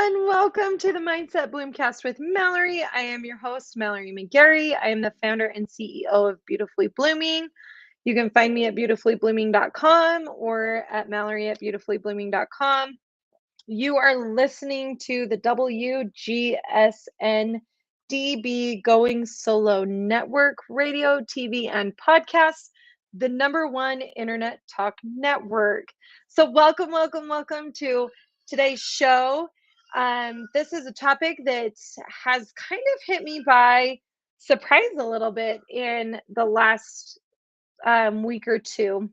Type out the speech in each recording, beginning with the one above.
everyone. Welcome to the Mindset Bloomcast with Mallory. I am your host, Mallory McGary. I am the founder and CEO of Beautifully Blooming. You can find me at beautifullyblooming.com or at mallory@beautifullyblooming.com. You are listening to the WGSN-DB Going Solo Network, radio, TV, and podcasts, the #1 internet talk network. So welcome to today's show. This is a topic that has kind of hit me by surprise a little bit in the last week or two,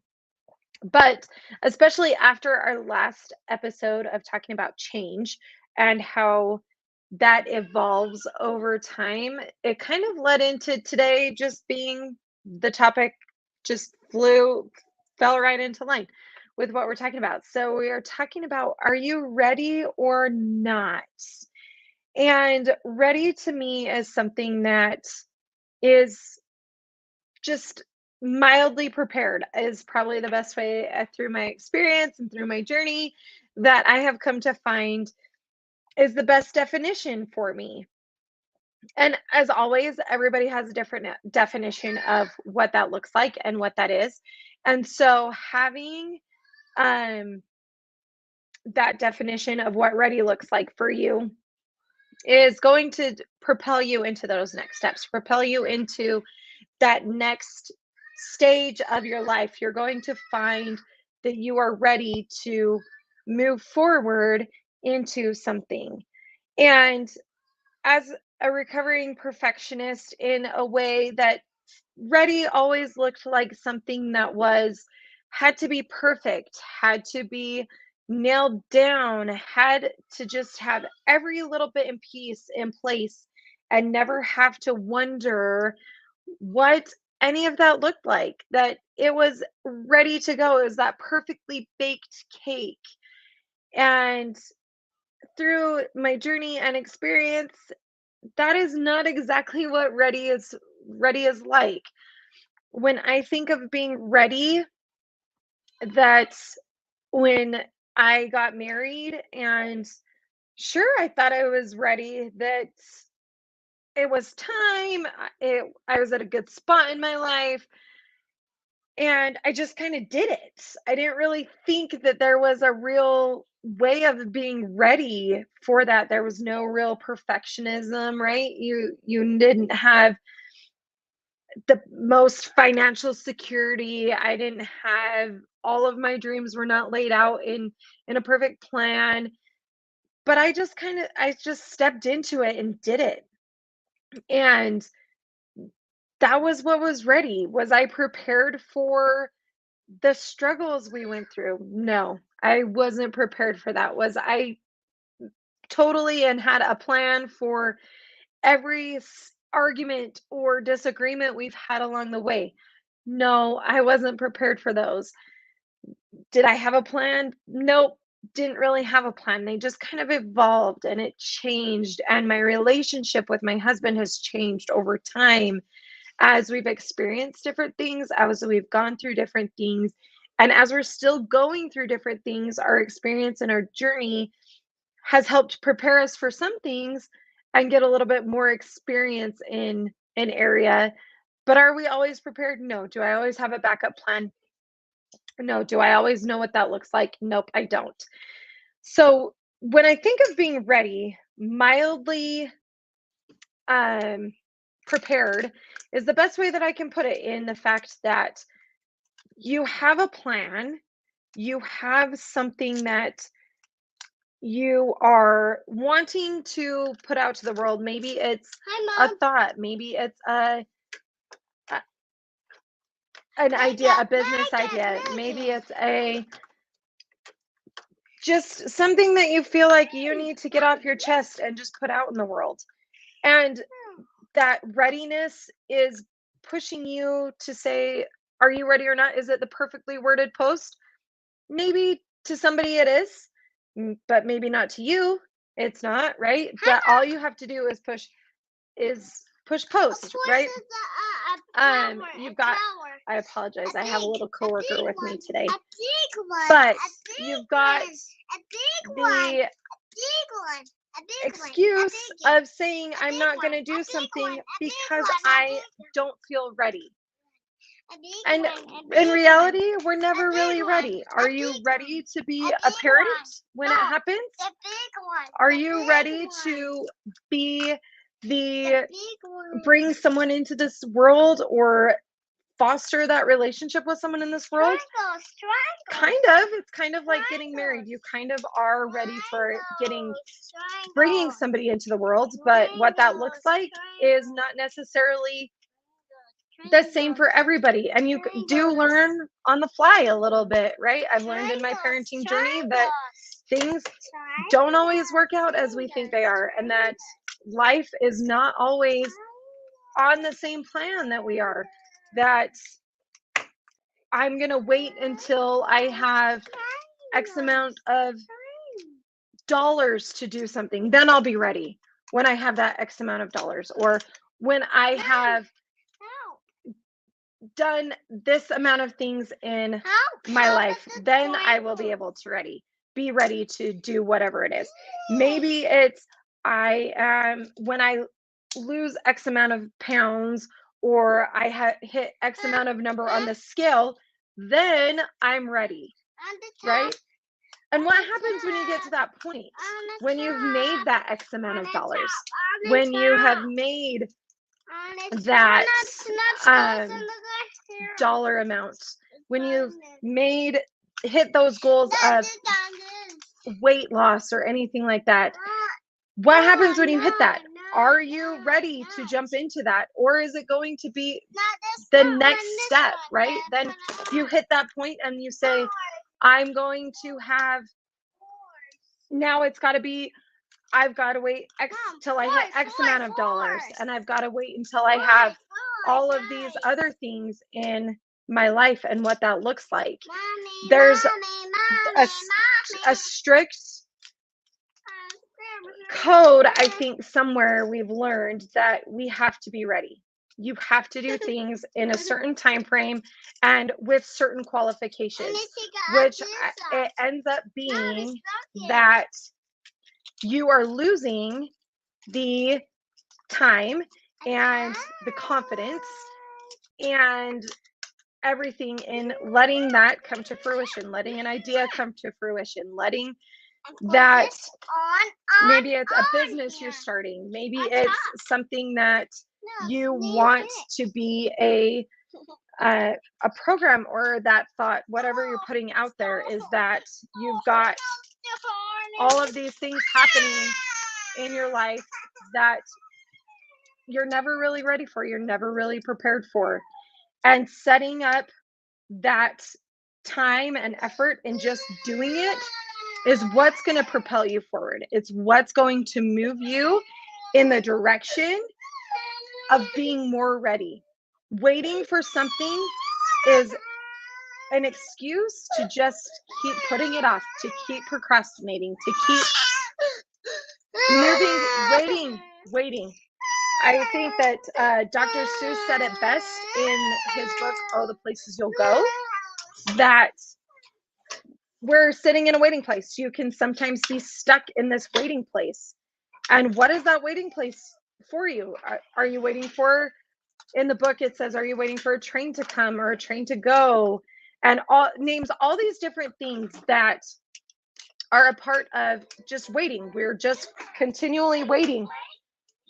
but especially after our last episode of talking about change and how that evolves over time, it kind of led into today just being the topic just fell right into line with what we're talking about. So we are talking about, are you ready or not? And ready to me is something that is just mildly prepared is probably the best way through my experience and through my journey that I have come to find is the best definition for me. And as always, everybody has a different definition of what that looks like and what that is. And so having that definition of what ready looks like for you is going to propel you into those next steps, propel you into that next stage of your life. You're going to find that you are ready to move forward into something. And as a recovering perfectionist, in a way that ready always looked like something that had to be perfect, had to be nailed down, had to just have every little bit in place and never have to wonder what any of that looked like, that it was ready to go. It was that perfectly baked cake. And through my journey and experience, that is not exactly what ready is like. When I think of being ready, that's when I got married, and sure, I thought I was ready, that it was time. I was at a good spot in my life, and I just kind of did it. I didn't really think that there was a real way of being ready for that. There was no real perfectionism, right? You didn't have the most financial security. I didn't have all of my dreams were not laid out in a perfect plan, but I just stepped into it and did it. And that was what was ready. Was I prepared for the struggles we went through? No, I wasn't prepared for that. Was I totally and had a plan for every argument or disagreement we've had along the way? No, I wasn't prepared for those. Did I have a plan? Nope, didn't really have a plan. They just kind of evolved and it changed. And my relationship with my husband has changed over time as we've experienced different things, as we've gone through different things. And as we're still going through different things, our experience and our journey has helped prepare us for some things and get a little bit more experience in an area. But are we always prepared? No. Do I always have a backup plan? No. Do I always know what that looks like? Nope, I don't. So when I think of being ready, mildly prepared is the best way that I can put it, in the fact that you have a plan, you have something that you are wanting to put out to the world. Maybe it's a thought, maybe it's an idea, a business idea, maybe it's just something that you feel like you need to get off your chest and just put out in the world. And that readiness is pushing you to say, are you ready or not? Is it the perfectly worded post? Maybe to somebody it is, but maybe not to you. It's not, right? But all you have to do is push post, right? You've got, I apologize, I have a little coworker with me today. But you've got the excuse of saying I'm not going to do something because I don't feel ready. And in reality, we're never really ready. Are you ready to be a parent when it happens? Are you ready to be bring someone into this world or foster that relationship with someone in this world? Kind of. It's kind of like getting married. You kind of are ready for bringing somebody into the world, but what that looks like is not necessarily the same for everybody. And you do learn on the fly a little bit, right? I've learned in my parenting journey that things don't always work out as we think they are, and that life is not always on the same plan that we are. That I'm going to wait until I have X amount of dollars to do something, then I'll be ready when I have that X amount of dollars, or when I have done this amount of things in my life, then I will be able to be ready to do whatever it is. Maybe it's when I lose X amount of pounds, or I hit X amount of number on the scale, then I'm ready, right? And what happens when you get to that point? When you've made that X amount of dollars, when you have made that dollar amounts, when you've hit those goals of weight loss or anything like that, what happens when you hit that? Are you ready to jump into that? Or is it going to be the next step, right? Then you hit that point and you say, I'm going to have, now it's got to be, I've got to wait till I hit X amount of dollars, and I've got to wait until I have all of these other things in my life and what that looks like. There's a strict code, I think somewhere we've learned that we have to be ready. You have to do things in a certain time frame and with certain qualifications, which it ends up being that you are losing the time and the confidence and everything in letting that come to fruition, letting an idea come to fruition, letting that, maybe it's a business you're starting, maybe it's something that you want to be a program, or that thought, whatever you're putting out there, is that you've got all of these things happening in your life that you're never really ready for, you're never really prepared for. And setting up that time and effort and just doing it is what's going to propel you forward. It's what's going to move you in the direction of being more ready. Waiting for something is an excuse to just keep putting it off, to keep procrastinating, to keep waiting. I think that Dr. Seuss said it best in his book, Oh, the Places You'll Go, that we're sitting in a waiting place. You can sometimes be stuck in this waiting place. And what is that waiting place for you? Are you waiting for, in the book it says, are you waiting for a train to come or a train to go? And names all these different things that are a part of just waiting. We're just continually waiting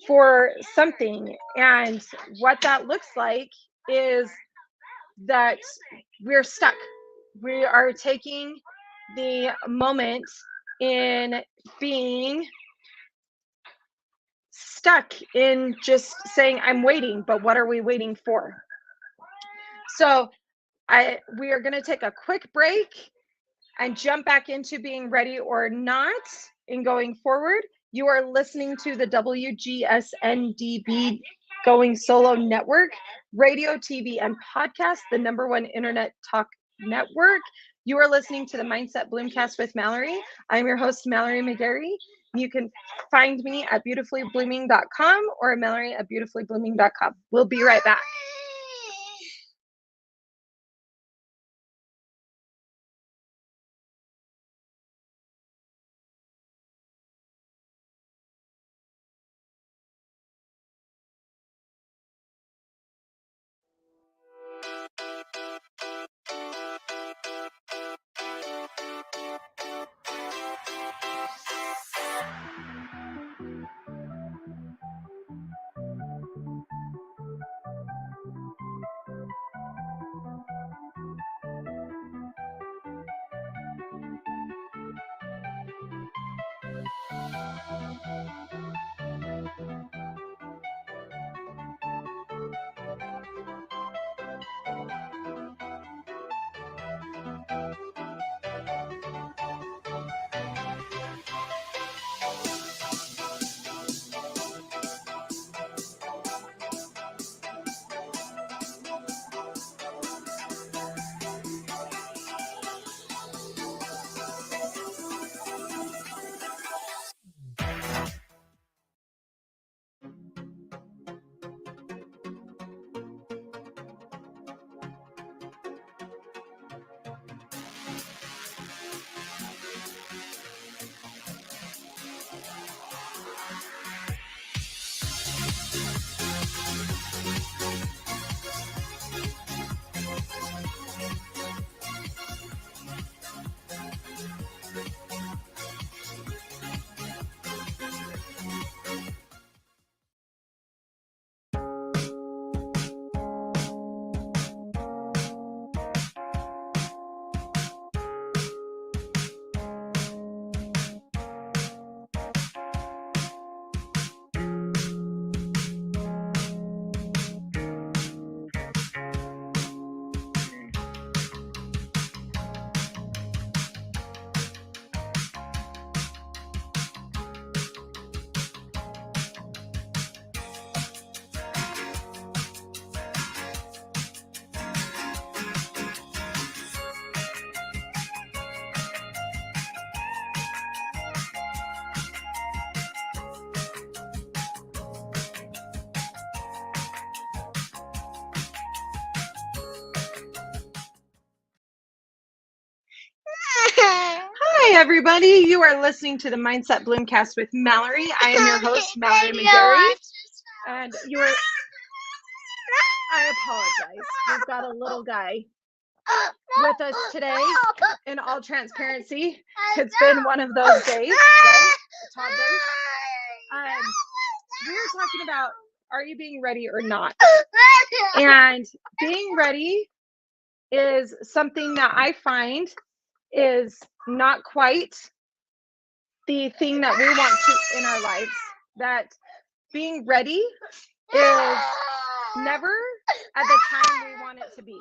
for something. And what that looks like is that we're stuck. We are taking the moment in being stuck in just saying, I'm waiting, but what are we waiting for? So we are going to take a quick break and jump back into being ready or not in going forward. You are listening to the WGSN-DB Going Solo Network, radio, TV, and podcast, the #1 internet talk network. You are listening to the Mindset Bloomcast with Mallory. I'm your host, Mallory McGary. You can find me at beautifullyblooming.com or Mallory at beautifullyblooming.com. We'll be right back. Hi, everybody. You are listening to the Mindset Bloomcast with Mallory. I am your host, Mallory McGary. And I apologize. We've got a little guy with us today. In all transparency, it's been one of those days, right? Toddlers. We were talking about, are you being ready or not? And being ready is something that I find is not quite the thing that we want to in our lives. That being ready is never at the time we want it to be.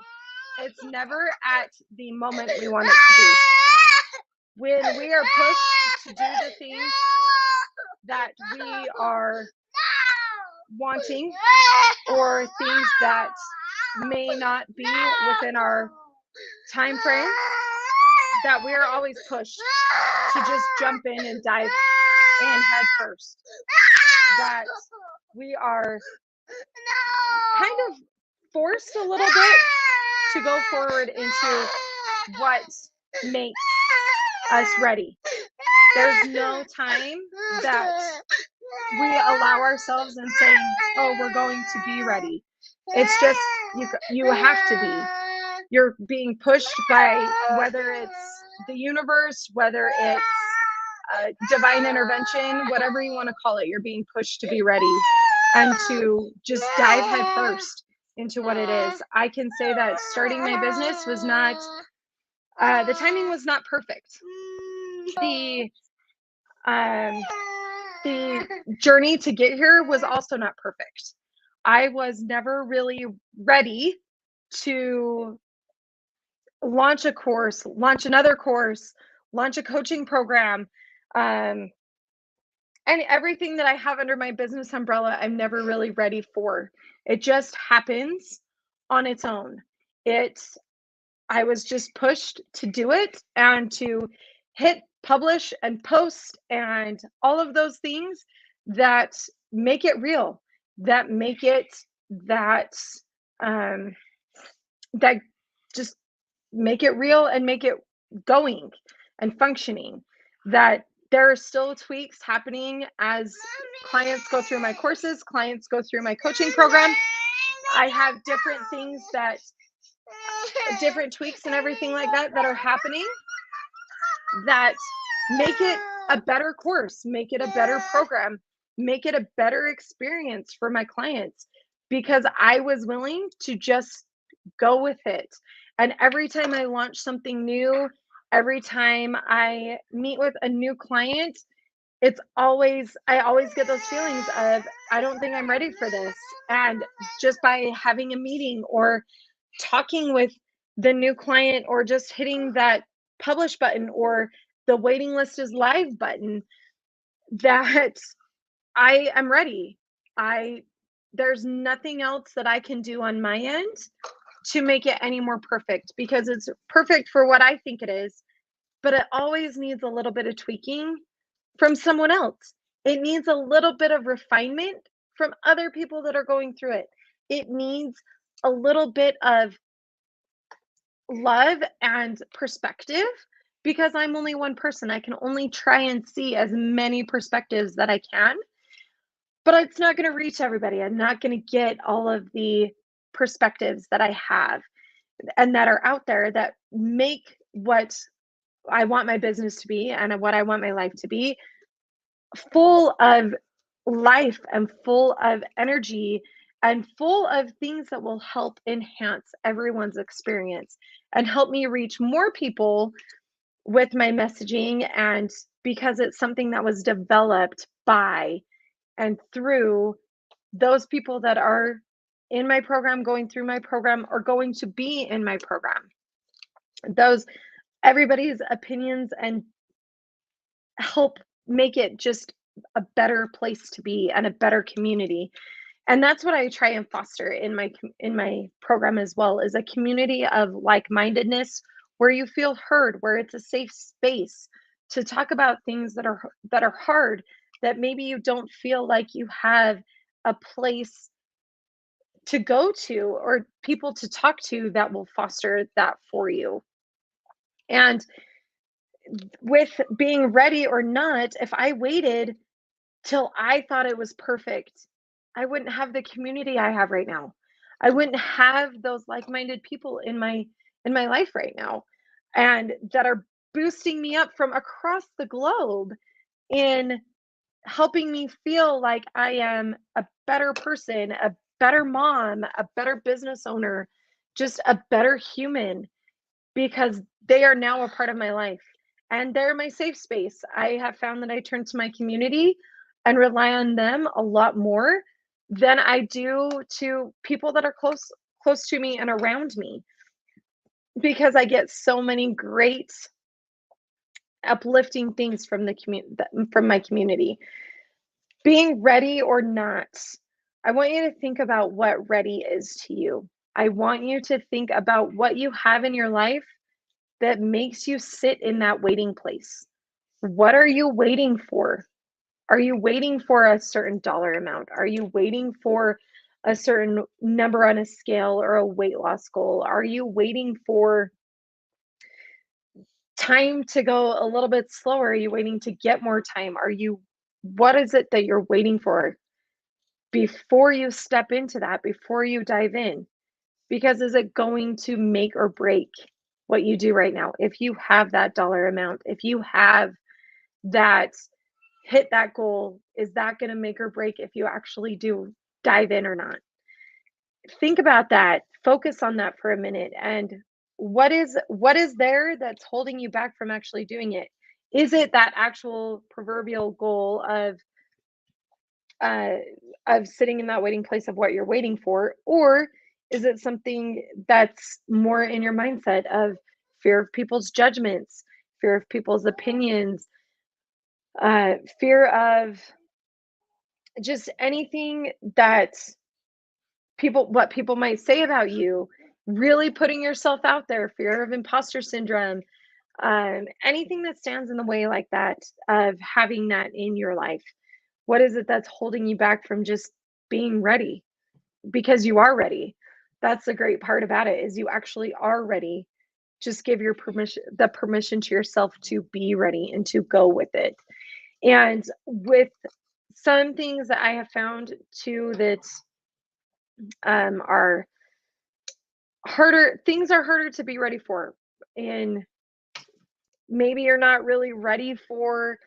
It's never at the moment we want it to be. When we are pushed to do the things that we are wanting, or things that may not be within our time frame, that we're always pushed to just jump in and dive in head first. That we are kind of forced a little bit to go forward into what makes us ready. There's no time that we allow ourselves and saying, oh, we're going to be ready. It's just, you have to be. You're being pushed by, whether it's the universe, whether it's divine intervention, whatever you want to call it, you're being pushed to be ready and to just dive head first into what it is. I can say that starting my business was not, the timing was not perfect. The journey to get here was also not perfect. I was never really ready to launch a course, launch another course, launch a coaching program, and everything that I have under my business umbrella, I'm never really ready for. It just happens on its own. I was just pushed to do it and to hit publish and post and all of those things that make it real, that make it that just make it real and make it going and functioning. That there are still tweaks happening as clients go through my courses, clients go through my coaching program. I have different things that, different tweaks and everything like that are happening that make it a better course, make it a better program, make it a better experience for my clients, because I was willing to just go with it. And every time I launch something new, every time I meet with a new client, I always get those feelings of, I don't think I'm ready for this. And just by having a meeting or talking with the new client or just hitting that publish button or the waiting list is live button, that I am ready. There's nothing else that I can do on my end to make it any more perfect, because it's perfect for what I think it is, but it always needs a little bit of tweaking from someone else. It needs a little bit of refinement from other people that are going through it. It needs a little bit of love and perspective, because I'm only one person. I can only try and see as many perspectives that I can, but it's not going to reach everybody. I'm not going to get all of the perspectives that I have and that are out there that make what I want my business to be and what I want my life to be full of life and full of energy and full of things that will help enhance everyone's experience and help me reach more people with my messaging. And because it's something that was developed by and through those people that are in my program, going through my program, or going to be in my program. Those everybody's opinions and help make it just a better place to be and a better community. And that's what I try and foster in my program as well, is a community of like-mindedness where you feel heard, where it's a safe space to talk about things that are hard, that maybe you don't feel like you have a place to go to or people to talk to that will foster that for you. And with being ready or not, if I waited till I thought it was perfect, I wouldn't have the community I have right now. I wouldn't have those like-minded people in my life right now, and that are boosting me up from across the globe in helping me feel like I am a better person, a better mom, a better business owner, just a better human, because they are now a part of my life and they're my safe space. I have found that I turn to my community and rely on them a lot more than I do to people that are close to me and around me, because I get so many great uplifting things from my community. Being ready or not, I want you to think about what ready is to you. I want you to think about what you have in your life that makes you sit in that waiting place. What are you waiting for? Are you waiting for a certain dollar amount? Are you waiting for a certain number on a scale or a weight loss goal? Are you waiting for time to go a little bit slower? Are you waiting to get more time? What is it that you're waiting for before you step into that, before you dive in? Because is it going to make or break what you do right now? If you have that dollar amount, if you have that, hit that goal, is that going to make or break if you actually do dive in or not? Think about that. Focus on that for a minute. And what is there that's holding you back from actually doing it? Is it that actual proverbial goal uh, of sitting in that waiting place of what you're waiting for, or is it something that's more in your mindset of fear of people's judgments, fear of people's opinions, fear of just anything that what people might say about you, really putting yourself out there, fear of imposter syndrome, anything that stands in the way like that of having that in your life? What is it that's holding you back from just being ready? Because you are ready. That's the great part about it, is you actually are ready. Just give your permission to yourself to be ready and to go with it. And with some things that I have found too that are harder, things are harder to be ready for. And maybe you're not really ready for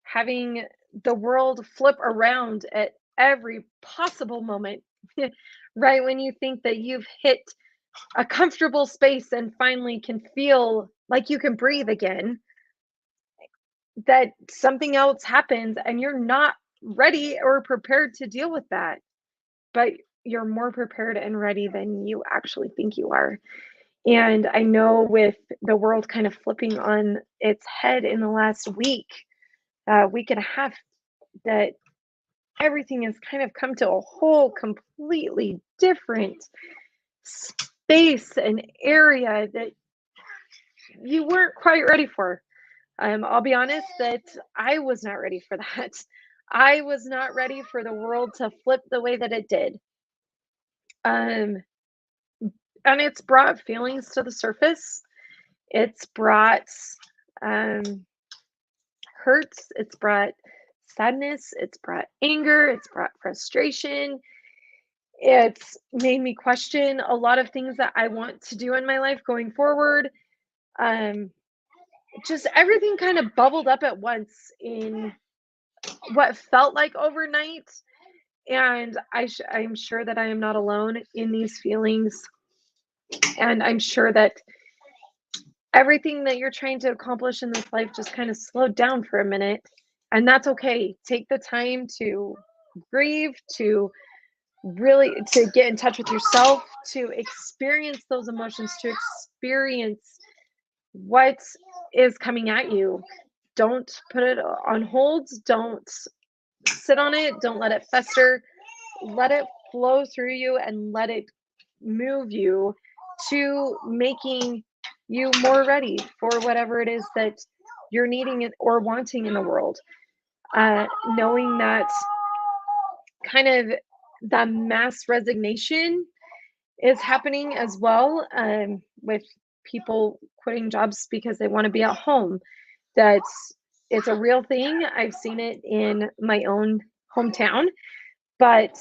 having the world flip around at every possible moment, right when you think that you've hit a comfortable space and finally can feel like you can breathe again. that something else happens and you're not ready or prepared to deal with that, but you're more prepared and ready than you actually think you are. And I know with the world kind of flipping on its head in the last week and a half, that everything has kind of come to a whole completely different space and area that you weren't quite ready for. I'll be honest that I was not ready for that. I was not ready for the world to flip the way that it did. Um, and it's brought feelings to the surface. It's brought um, hurts. It's brought sadness. It's brought anger. It's brought frustration. It's made me question a lot of things that I want to do in my life going forward. Um, just everything kind of bubbled up at once in what felt like overnight. And I'm sure that I am not alone in these feelings. And I'm sure that everything that you're trying to accomplish in this life just kind of slowed down for a minute. And that's okay. Take the time to grieve, to really to get in touch with yourself, to experience those emotions, to experience what is coming at you. Don't put it on hold. Don't sit on it. Don't let it fester. Let it flow through you and let it move you to making you more ready for whatever it is that you're needing it or wanting in the world. Knowing that kind of the mass resignation is happening as well, with people quitting jobs because they want to be at home. That's It's a real thing. I've seen it in my own hometown, but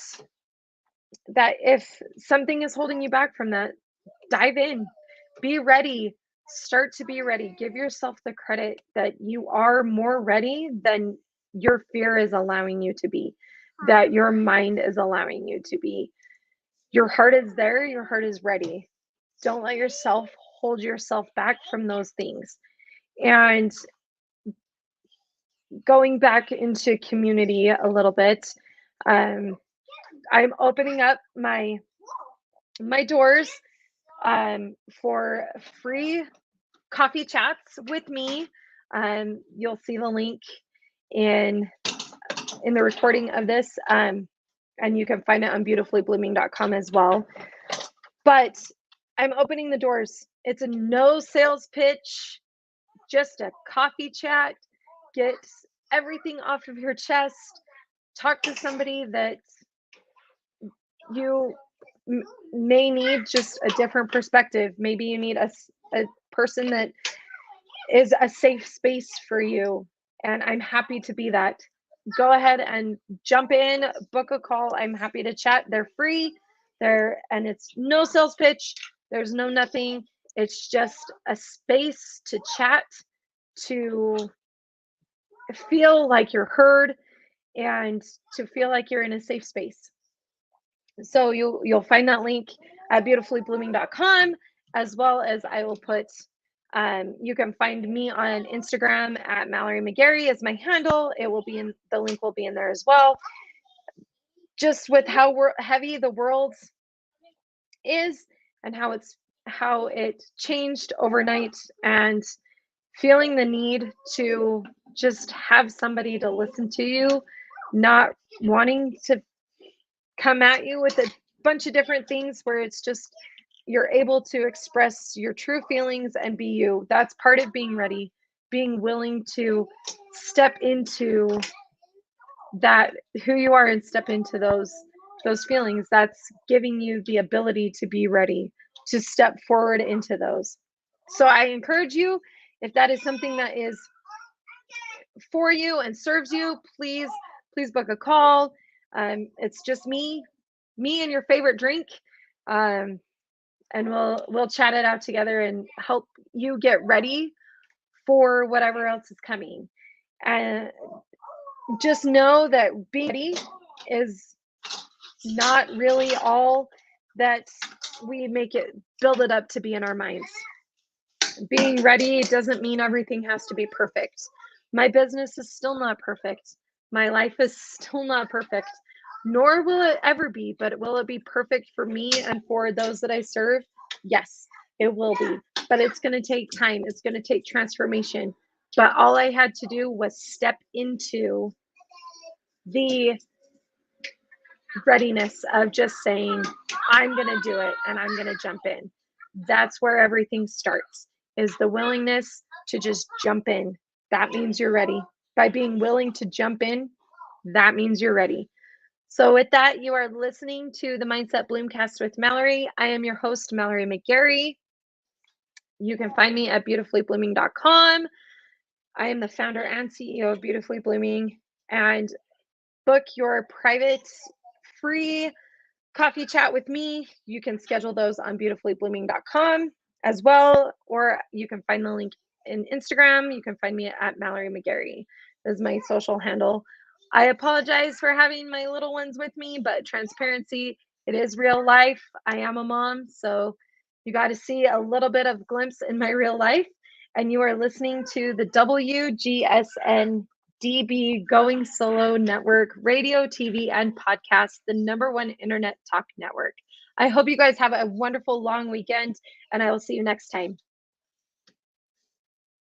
that if something is holding you back from that, dive in, be ready, start to be ready. Give yourself the credit that you are more ready than your fear is allowing you to be, that your mind is allowing you to be. Your heart is there, your heart is ready. Don't let yourself hold yourself back from those things. And going back into community a little bit, um, I'm opening up my doors for free coffee chats with me. You'll see the link in the recording of this, and you can find it on beautifulyblooming.com as well. But I'm opening the doors. It's a no sales pitch, just a coffee chat. Get everything off of your chest. Talk to somebody that you may need just a different perspective. Maybe you need a person that is a safe space for you. And I'm happy to be that. Go ahead and jump in, book a call. I'm happy to chat. They're free. And it's no sales pitch. There's no nothing. It's just a space to chat, to feel like you're heard, and to feel like you're in a safe space. So you'll find that link at beautifulyblooming.com, as well as I will put, you can find me on Instagram at Mallory McGary is my handle. It will be the link will be in there as well. Just with how heavy the world is and how it changed overnight, and feeling the need to just have somebody to listen to you, not wanting to come at you with a bunch of different things, where it's just you're able to express your true feelings and be you. That's part of being ready, being willing to step into that who you are and step into those feelings. That's giving you the ability to be ready to step forward into those. So I encourage you, if that is something that is for you and serves you, please book a call. It's just me and your favorite drink, and we'll chat it out together and help you get ready for whatever else is coming. And just know that being ready is not really all that we build it up to be in our minds. Being ready doesn't mean everything has to be perfect. My business is still not perfect. My life is still not perfect, nor will it ever be, but will it be perfect for me and for those that I serve? Yes, it will be. But it's going to take time, it's going to take transformation. But all I had to do was step into the readiness of just saying, I'm going to do it and I'm going to jump in. That's where everything starts, is the willingness to just jump in. That means you're ready. By being willing to jump in, that means you're ready. So with that, you are listening to the Mindset Bloomcast with Mallory. I am your host, Mallory McGary. You can find me at beautifullyblooming.com. I am the founder and CEO of Beautifully Blooming, and book your private free coffee chat with me. You can schedule those on beautifullyblooming.com as well, or you can find the link in Instagram. You can find me at Mallory McGary. This is my social handle. I apologize for having my little ones with me, but transparency, it is real life. I am a mom, so you got to see a little bit of glimpse in my real life. And you are listening to the WGSN-DB Going Solo Network, radio, TV, and podcast, the #1 internet talk network. I hope you guys have a wonderful long weekend, and I will see you next time.